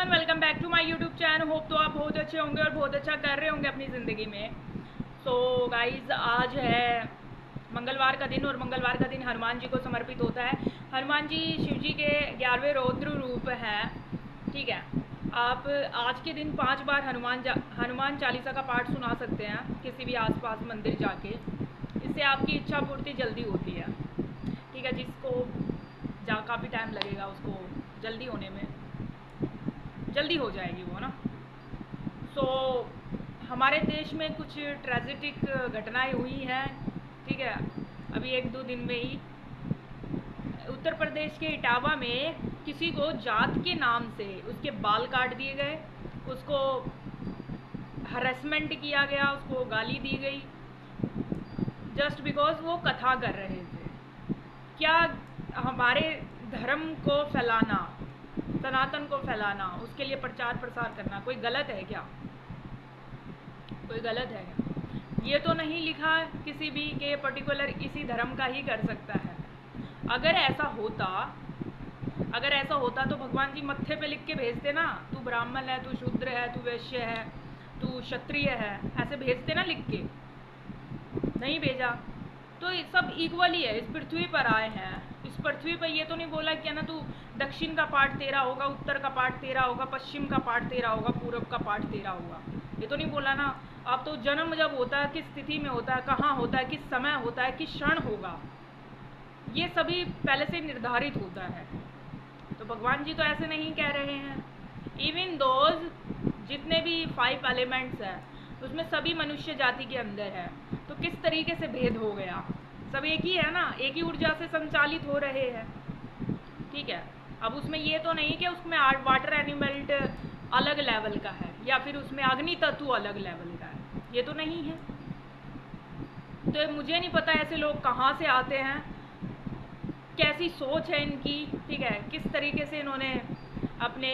Everyone, welcome back to my YouTube channel. Hope तो आप बहुत अच्छे होंगे और बहुत अच्छा कर रहे होंगे अपनी ज़िंदगी में। सो गाइज, आज है मंगलवार का दिन और मंगलवार का दिन हनुमान जी को समर्पित होता है। हनुमान जी शिव जी के 11वें रौद्र रूप हैं। ठीक है, आप आज के दिन 5 बार हनुमान चालीसा का पाठ सुना सकते हैं किसी भी आसपास मंदिर जाके। इससे आपकी इच्छा पूर्ति जल्दी होती है। ठीक है, जिसको काफ़ी टाइम लगेगा उसको जल्दी होने में जल्दी हो जाएगी वो ना। हमारे देश में कुछ ट्रेजिक घटनाएं हुई हैं। ठीक है, अभी 1-2 दिन में ही उत्तर प्रदेश के इटावा में किसी को जात के नाम से उसके बाल काट दिए गए, उसको हरेसमेंट किया गया, उसको गाली दी गई जस्ट बिकॉज वो कथा कर रहे थे। क्या हमारे धर्म को फैलाना, सनातन को फैलाना, उसके लिए प्रचार प्रसार करना कोई गलत है क्या? कोई गलत है क्या? ये तो नहीं लिखा किसी भी के पर्टिकुलर इसी धर्म का ही कर सकता है। अगर ऐसा होता तो भगवान जी मत्थे पे लिख के भेजते ना, तू ब्राह्मण है, तू शूद्र है, तू वैश्य है, तू क्षत्रिय है, ऐसे भेजते ना लिख के। नहीं भेजा। तो ये सब इक्वली है, इस पृथ्वी पर आए हैं। इस पृथ्वी पर ये तो नहीं बोला कि ना तू दक्षिण का पार्ट तेरा होगा, उत्तर का पार्ट तेरा होगा, पश्चिम का पार्ट तेरा होगा, पूर्व का पार्ट तेरा होगा। ये तो नहीं बोला ना। अब तो जन्म जब होता है, किस स्थिति में होता है, कहाँ होता है, किस समय होता है, किस क्षण होगा, ये सभी पहले से निर्धारित होता है। तो भगवान जी तो ऐसे नहीं कह रहे हैं। इवन दोज जितने भी 5 एलिमेंट्स हैं उसमें सभी मनुष्य जाति के अंदर है। तो किस तरीके से भेद हो गया? सब एक ही है ना, एक ही ऊर्जा से संचालित हो रहे हैं। ठीक है, अब उसमें ये तो नहीं कि उसमें वाटर एनिमल अलग लेवल का है या फिर उसमें अग्नि तत्व अलग लेवल का है, ये तो नहीं है। तो मुझे नहीं पता ऐसे लोग कहाँ से आते हैं, कैसी सोच है इनकी। ठीक है, किस तरीके से इन्होंने अपने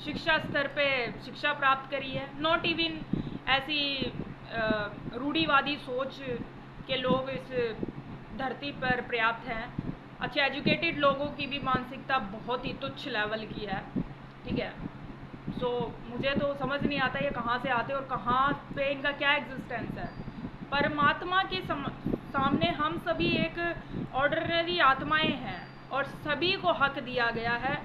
शिक्षा स्तर पे शिक्षा प्राप्त करी है। नॉट इवन ऐसी रूढ़िवादी सोच के लोग इस धरती पर पर्याप्त हैं। अच्छे एजुकेटेड लोगों की भी मानसिकता बहुत ही तुच्छ लेवल की है। ठीक है, मुझे तो समझ नहीं आता ये कहाँ से आते और कहाँ पे इनका क्या एग्जिस्टेंस है। परमात्मा के सामने हम सभी एक ऑर्डिनरी आत्माएं हैं और सभी को हक दिया गया है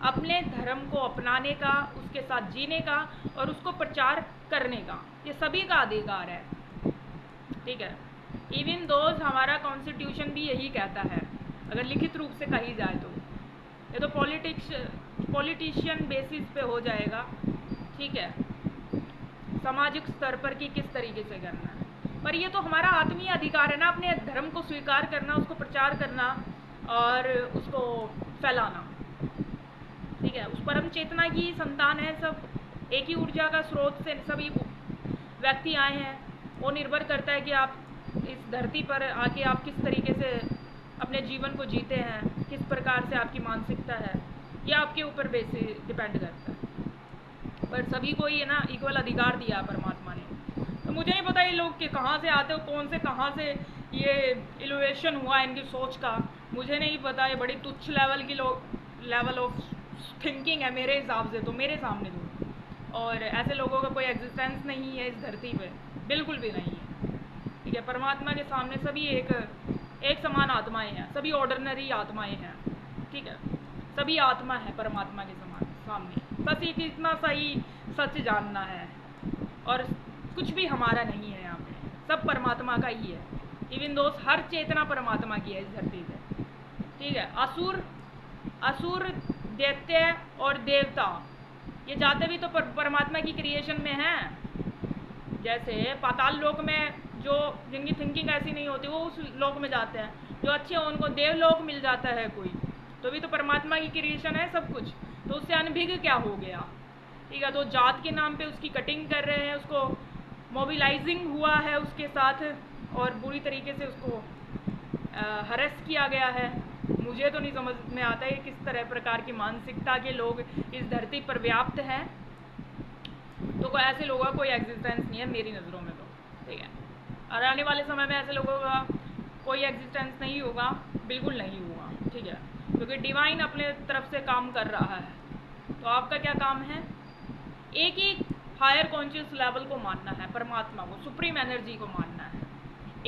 अपने धर्म को अपनाने का, उसके साथ जीने का और उसको प्रचार करने का। ये सभी का अधिकार है। ठीक है, इवन दोज हमारा कॉन्स्टिट्यूशन भी यही कहता है, अगर लिखित रूप से कही जाए तो। ये तो पॉलिटिशियन बेसिस पे हो जाएगा। ठीक है, सामाजिक स्तर पर कि किस तरीके से करना है, पर ये तो हमारा आत्मीय अधिकार है ना, अपने धर्म को स्वीकार करना, उसको प्रचार करना और उसको फैलाना। ठीक है, उस परम चेतना की संतान है सब, एक ही ऊर्जा का स्रोत से सभी व्यक्ति आए हैं। वो निर्भर करता है कि आप इस धरती पर आके आप किस तरीके से अपने जीवन को जीते हैं, किस प्रकार से आपकी मानसिकता है, ये आपके ऊपर बेसिस डिपेंड करता है। पर सभी को ये ना इक्वल अधिकार दिया परमात्मा ने। तो मुझे नहीं पता ये लोग के कहाँ से आते हो, कहाँ से ये इनोवेशन हुआ इनकी सोच का, मुझे नहीं पता। ये बड़ी तुच्छ लेवल ऑफ थिंकिंग है मेरे हिसाब से तो, मेरे सामने तो। और ऐसे लोगों का कोई एग्जिस्टेंस नहीं है इस धरती पे, बिल्कुल भी नहीं है। ठीक है, परमात्मा के सामने सभी एक समान आत्माएं हैं, सभी ऑर्डिनरी आत्माएं हैं। ठीक है, सभी आत्मा है परमात्मा के सामने। बस एक इतना सही सच जानना है, और कुछ भी हमारा नहीं है यहाँ पे, सब परमात्मा का ही है। इवन दोस्त हर चेतना परमात्मा की है इस धरती पे। ठीक है, असुर दैत्य और देवता ये जाते भी तो परमात्मा की क्रिएशन में हैं। जैसे पाताल लोक में जो जिनकी थिंकिंग ऐसी नहीं होती वो उस लोक में जाते हैं, जो अच्छे हैं उनको देवलोक मिल जाता है कोई, तो भी तो परमात्मा की क्रिएशन है सब कुछ। तो उससे अनभिज्ञ क्या हो गया? ठीक है, तो जात के नाम पे उसकी कटिंग कर रहे हैं, उसको मोबिलाइजिंग हुआ है उसके साथ और बुरी तरीके से उसको हरेस किया गया है। मुझे तो नहीं समझ में आता है किस तरह प्रकार की मानसिकता के लोग इस धरती पर व्याप्त हैं। तो ऐसे लोगों का कोई एग्जिस्टेंस नहीं है मेरी नज़रों में तो। ठीक है, और आने वाले समय में ऐसे लोगों का कोई एग्जिस्टेंस नहीं होगा, बिल्कुल नहीं होगा। ठीक है, क्योंकि डिवाइन अपने तरफ से काम कर रहा है। तो आपका क्या काम है, एक ही हायर कॉन्शियस लेवल को मानना है, परमात्मा को, सुप्रीम एनर्जी को मानना है।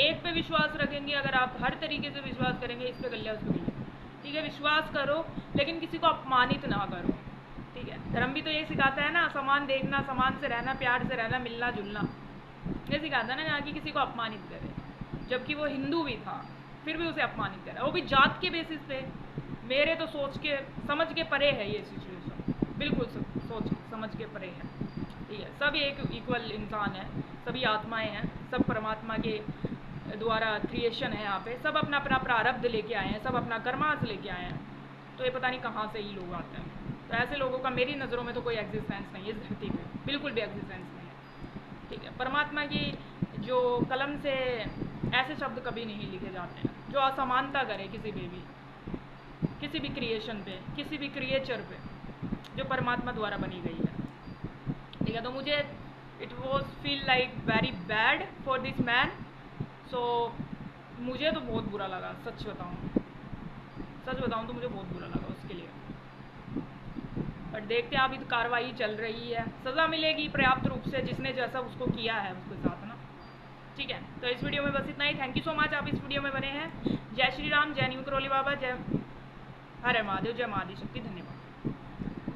एक पे विश्वास रखेंगे, अगर आप हर तरीके से विश्वास करेंगे, इस पे कर लिया, उस पे कर लिया, ठीक है, विश्वास करो लेकिन किसी को अपमानित ना करो, ठीक है। धर्म भी तो ये सिखाता है ना, समान देखना, समान से रहना, प्यार से रहना, मिलना जुलना, ये सिखाता है ना, यहाँ की किसी को अपमानित करे। जबकि वो हिंदू भी था, फिर भी उसे अपमानित करा, वो भी जात के बेसिस पे। मेरे तो सोच के समझ के परे है ये सिचुएशन, बिल्कुल सोच समझ के परे है, ठीक है। सब एक इक्वल इंसान है, सभी आत्माएं हैं, सब परमात्मा के द्वारा क्रिएशन है यहाँ पे, सब अपना अपना प्रारब्ध लेके आए हैं, सब अपना कर्मांश लेके आए हैं। तो ये पता नहीं कहाँ से ही लोग आते हैं। तो ऐसे लोगों का मेरी नज़रों में तो कोई एग्जिस्टेंस नहीं है इस धरती पे, बिल्कुल भी एग्जिस्टेंस नहीं है, ठीक है। परमात्मा की जो कलम से ऐसे शब्द कभी नहीं लिखे जाते हैं जो असमानता करे किसी भी किसी भी क्रिएशन पे, किसी भी क्रिएचर पे जो परमात्मा द्वारा बनी गई है, ठीक है। तो मुझे it was feel like very bad for this man. So मुझे तो बहुत बुरा लगा, सच बताऊँ तो मुझे बहुत बुरा लगा उसके लिए। बट देखते हैं, अभी तो कार्रवाई चल रही है, सज़ा मिलेगी पर्याप्त रूप से जिसने जैसा उसको किया है उसके साथ ना, ठीक है। तो इस वीडियो में बस इतना ही। थैंक यू सो मच, आप इस वीडियो में बने हैं। जय श्री राम, जय न्यू करौली बाबा, जय हरे महादेव, जय महादी शक्ति, धन्यवाद।